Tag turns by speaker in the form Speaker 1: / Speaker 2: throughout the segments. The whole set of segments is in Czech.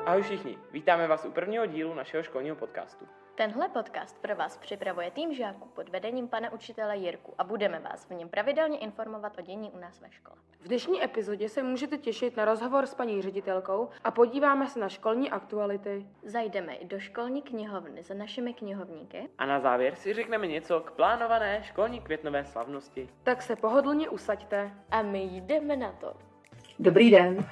Speaker 1: Ahoj všichni, vítáme vás u prvního dílu našeho školního podcastu.
Speaker 2: Tenhle podcast pro vás připravuje tým žáků pod vedením pana učitele Jirku a budeme vás v něm pravidelně informovat o dění u nás ve škole.
Speaker 3: V dnešní epizodě se můžete těšit na rozhovor s paní ředitelkou a podíváme se na školní aktuality.
Speaker 2: Zajdeme i do školní knihovny za našimi knihovníky.
Speaker 1: A na závěr si řekneme něco k plánované školní květnové slavnosti.
Speaker 3: Tak se pohodlně usaďte.
Speaker 2: A my jdeme na to.
Speaker 4: Dobrý den.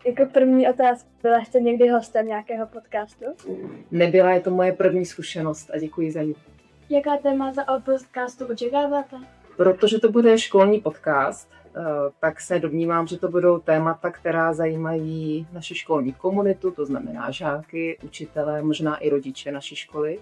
Speaker 5: Jako první otázka, byla jste někdy hostem nějakého podcastu?
Speaker 4: Nebyla, je to moje první zkušenost a děkuji za ní.
Speaker 5: Jaká témata od podcastu očekáváte?
Speaker 4: Protože to bude školní podcast, tak se domnívám, že to budou témata, která zajímají naši školní komunitu, to znamená žáky, učitele, možná i rodiče naší školy.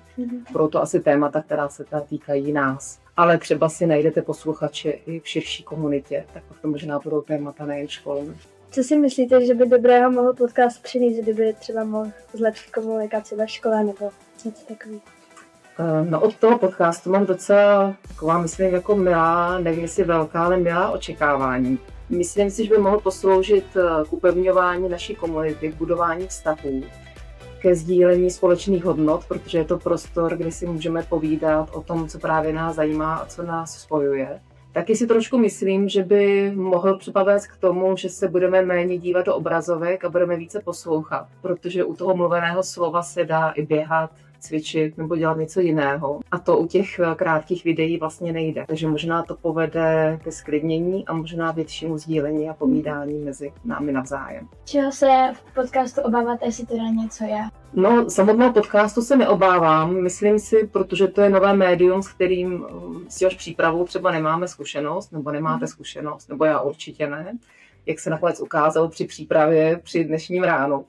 Speaker 4: Proto asi témata, která se týkají nás. Ale třeba si najdete posluchače i v širší komunitě, tak to možná budou témata nejen školní.
Speaker 5: Co si myslíte, že by dobrého mohl podcast přinést, kdyby třeba mohl zlepšit komunikaci ve škole nebo něco takového?
Speaker 4: No od toho podcastu mám docela taková, myslím, jako milá, nevím jestli velká, ale milá očekávání. Myslím si, že by mohl posloužit k upevňování naší komunity, k budování vztahů, ke sdílení společných hodnot, protože je to prostor, kde si můžeme povídat o tom, co právě nás zajímá a co nás spojuje. Taky si trošku myslím, že by mohl třeba vést k tomu, že se budeme méně dívat do obrazovek a budeme více poslouchat, protože u toho mluveného slova se dá i běhat, cvičit nebo dělat něco jiného. A to u těch krátkých videí vlastně nejde. Takže možná to povede ke sklidnění a možná většímu sdílení a povídání mezi námi navzájem.
Speaker 5: Čeho se v podcastu obáváte, jestli teda něco je?
Speaker 4: No, samotného podcastu se neobávám, myslím si, protože to je nové médium, s kterým s jehož přípravou třeba nemáme zkušenost, nebo nemáte zkušenost, nebo já určitě ne, jak se nakonec ukázalo při přípravě při dnešním ránu.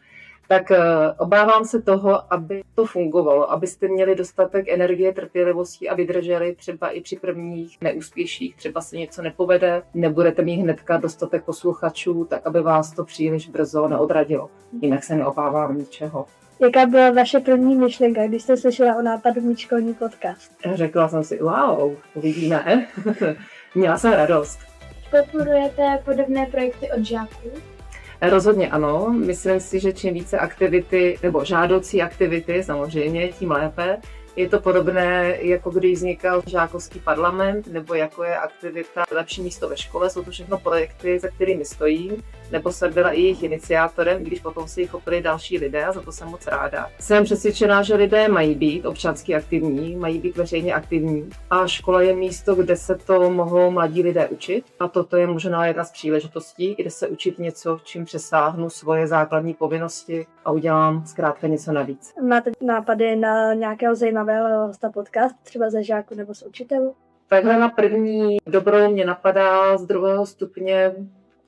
Speaker 4: Tak obávám se toho, aby to fungovalo, abyste měli dostatek energie, trpělivosti a vydrželi třeba i při prvních neúspěších, třeba se něco nepovede, nebudete mít hnedka dostatek posluchačů, tak aby vás to příliš brzo neodradilo. Jinak se neobávám ničeho.
Speaker 5: Jaká byla vaše první myšlenka, když jste slyšela o nápadu mít školní podcast?
Speaker 4: Řekla jsem si, wow, uvidíme. Měla jsem radost.
Speaker 5: Podporujete podobné projekty od žáků?
Speaker 4: Rozhodně ano, myslím si, že čím více aktivity, nebo žádoucí aktivity samozřejmě, tím lépe. Je to podobné, jako když vznikal žákovský parlament, nebo jako je aktivita Lepší místo ve škole. Jsou to všechno projekty, za kterými stojím, nebo jsem byla i jejich iniciátorem, když potom si jich chopili další lidé a za to jsem moc ráda. Jsem přesvědčená, že lidé mají být občansky aktivní, mají být veřejně aktivní a škola je místo, kde se to mohou mladí lidé učit a toto je možná jedna z příležitostí, kde se učit něco, čím přesáhnu svoje základní povinnosti a udělám zkrátka něco navíc.
Speaker 5: Máte nápady na nějakého zajímavého hosta podcast, třeba ze žáku nebo z učitelů?
Speaker 4: Takhle na první dobrou mě napadá z 2. stupně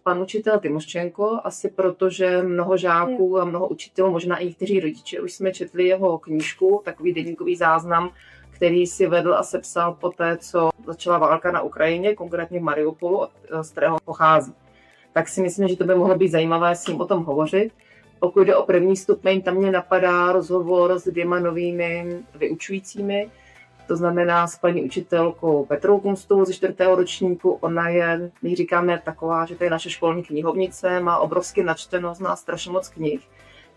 Speaker 4: pan učitel Tymoščenko, asi protože mnoho žáků a mnoho učitelů, možná i někteří rodiče, už jsme četli jeho knížku, takový deníkový záznam, který si vedl a sepsal poté, co začala válka na Ukrajině, konkrétně v Mariupolu, z kterého pochází. Tak si myslím, že to by mohlo být zajímavé s ním o tom hovořit. Pokud jde o první stupeň, tam mě napadá rozhovor s 2 novými vyučujícími, to znamená s paní učitelkou Petrou Kunstovou ze 4. ročníku. Ona je, my říkáme, taková, že to je naše školní knihovnice, má obrovsky načteno, zná strašně moc knih.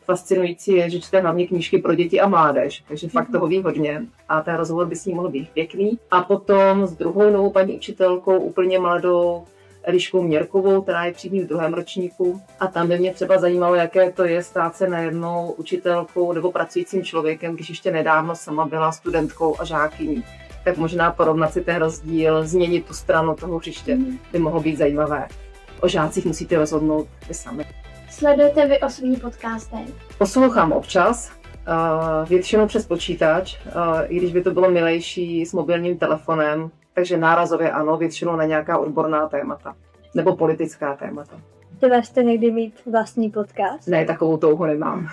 Speaker 4: Fascinující je, že čte hlavně knížky pro děti a mládež, takže fakt toho ví hodně a ten rozhovor by s ní mohl být pěkný. A potom s druhou novou paní učitelkou, úplně mladou, Eliškou Měrkovou, která je přímý v 2. ročníku. A tam by mě třeba zajímalo, jaké to je stát se najednou učitelkou nebo pracujícím člověkem, když ještě nedávno sama byla studentkou a žákyní. Tak možná porovnat si ten rozdíl, změnit tu stranu toho hřiště by mohlo být zajímavé. O žácích musíte rozhodnout vy sami.
Speaker 5: Sledujete vy osobní podcasty?
Speaker 4: Poslouchám občas, většinou přes počítač, i když by to bylo milejší s mobilním telefonem, takže nárazově ano, většinou na nějaká odborná témata nebo politická témata.
Speaker 5: Chtěla jste někdy mít vlastní podcast?
Speaker 4: Ne, takovou touhu nemám.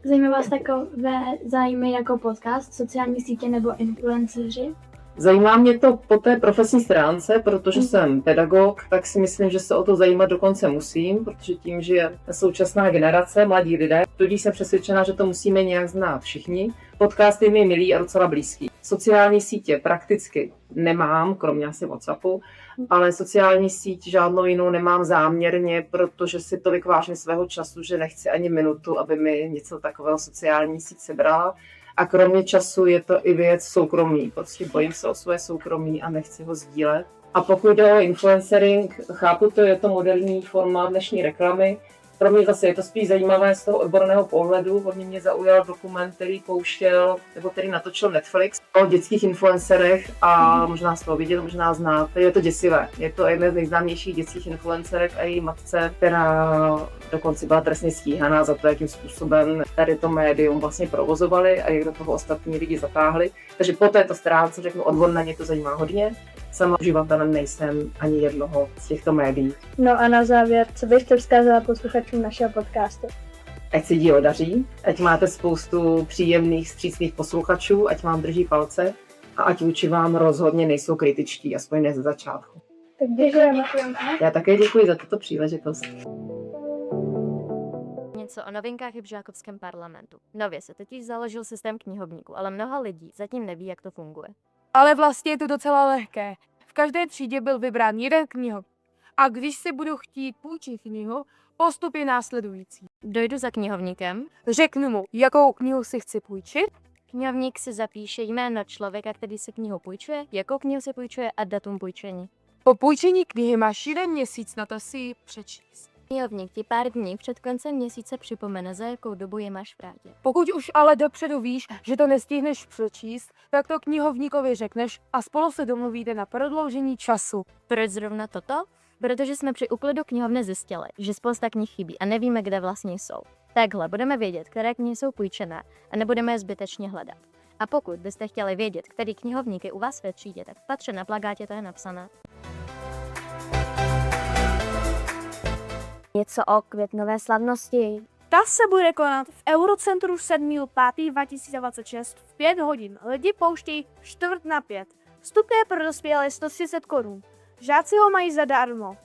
Speaker 5: Zajímá vás takové zájmy jako podcast, sociální sítě nebo influenceři?
Speaker 4: Zajímá mě to po té profesní stránce, protože jsem pedagog, tak si myslím, že se o to zajímat dokonce musím, protože tím, že je současná generace, mladí lidé, tudíž jsem přesvědčená, že to musíme nějak znát všichni. Podcast je mi milý a docela blízký. Sociální sítě prakticky nemám, kromě asi WhatsAppu, ale sociální síť žádnou jinou nemám záměrně, protože si tolik vážím svého času, že nechci ani minutu, aby mi něco takového sociální síť sebrala. A kromě času je to i věc soukromí. Prostě bojím se o své soukromí a nechci ho sdílet. A pokud jde o influencering, chápu to, je to moderní forma dnešní reklamy. Pro mě zase je to spíš zajímavé z toho odborného pohledu. Hodně mě zaujal dokument, který pouštěl, nebo který natočil Netflix o dětských influencerech a možná z toho vidět, možná znáte. Je to děsivé. Je to jedna z nejznámějších dětských influencerek a její matce, která dokonce byla trestně stíhaná za to, jakým způsobem tady to médium vlastně provozovali a jak do toho ostatní lidi zatáhli. Takže po této stránce, řeknu odborně, mě to zajímá hodně. Sama uživatelem nejsem ani jednoho z těchto médií.
Speaker 5: No a na závěr, co byste vzkázala posluchačům našeho podcastu?
Speaker 4: Ať se dílo daří, ať máte spoustu příjemných, vstřícných posluchačů, ať vám drží palce a ať vůči vám rozhodně nejsou kritičtí, aspoň ne ze začátku.
Speaker 5: Tak děkujeme.
Speaker 4: Já také děkuji za tuto příležitost.
Speaker 2: Něco o novinkách i v žákovském parlamentu. Nově se totiž založil systém knihovníků, ale mnoha lidí zatím neví, jak to funguje.
Speaker 3: Ale vlastně je to docela lehké. V každé třídě byl vybrán jeden knihov. A když si budu chtít půjčit knihu, postup je následující.
Speaker 2: Dojdu za knihovníkem,
Speaker 3: Řeknu mu, jakou knihu si chci půjčit,
Speaker 2: knihovník si zapíše jméno člověka, který si knihu půjčuje, jakou knihu si půjčuje a datum půjčení.
Speaker 3: po půjčení knihy máš 1 měsíc na to si ji přečíst.
Speaker 2: Knihovník ti pár dní před koncem měsíce připomene, za jakou dobu je máš v rádě.
Speaker 3: Pokud už ale dopředu víš, že to nestihneš přečíst, tak to knihovníkovi řekneš a spolu se domluvíte na prodloužení času.
Speaker 2: Proč zrovna toto? Protože jsme při úklidu knihovny zjistili, že spousta knih chybí a nevíme, kde vlastně jsou. Takhle budeme vědět, které knihy jsou půjčené a nebudeme je zbytečně hledat. A pokud byste chtěli vědět, který knihovník je u vás ve třídě, tak v patře na plakátě to je napsané.
Speaker 6: Něco o květnové slavnosti.
Speaker 7: Ta se bude konat v Eurocentru 7.5.2026 v 5 hodin. Lidi pouštějí 4:45. Vstupné pro dospělé 130 korun. Žáci ho mají zadarmo.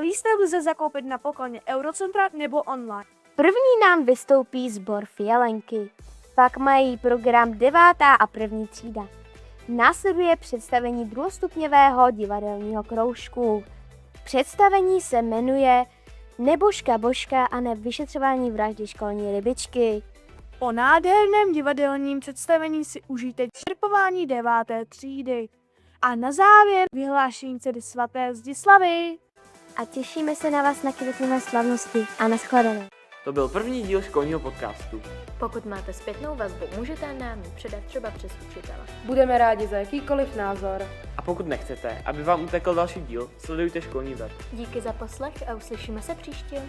Speaker 7: Lístek lze zakoupit na pokladně Eurocentra nebo online.
Speaker 6: První nám vystoupí sbor Fialenky. Pak mají program 9. a 1. třída. Následuje představení druhostupňového divadelního kroužku. Představení se jmenuje Nebožka Božka a neb vyšetřování vraždy školní rybičky.
Speaker 7: Po nádherném divadelním představení si užijte čerpování 9. třídy. A na závěr vyhlášení ceny svaté Zdislavy.
Speaker 6: A těšíme se na vás na květnové slavnosti a na shledanou.
Speaker 1: To byl první díl školního podcastu.
Speaker 2: Pokud máte zpětnou vazbu, můžete nám ji předat třeba přes učitele.
Speaker 3: Budeme rádi za jakýkoliv názor.
Speaker 1: A pokud nechcete, aby vám utekl další díl, sledujte školní web.
Speaker 2: Díky za poslech a uslyšíme se příště.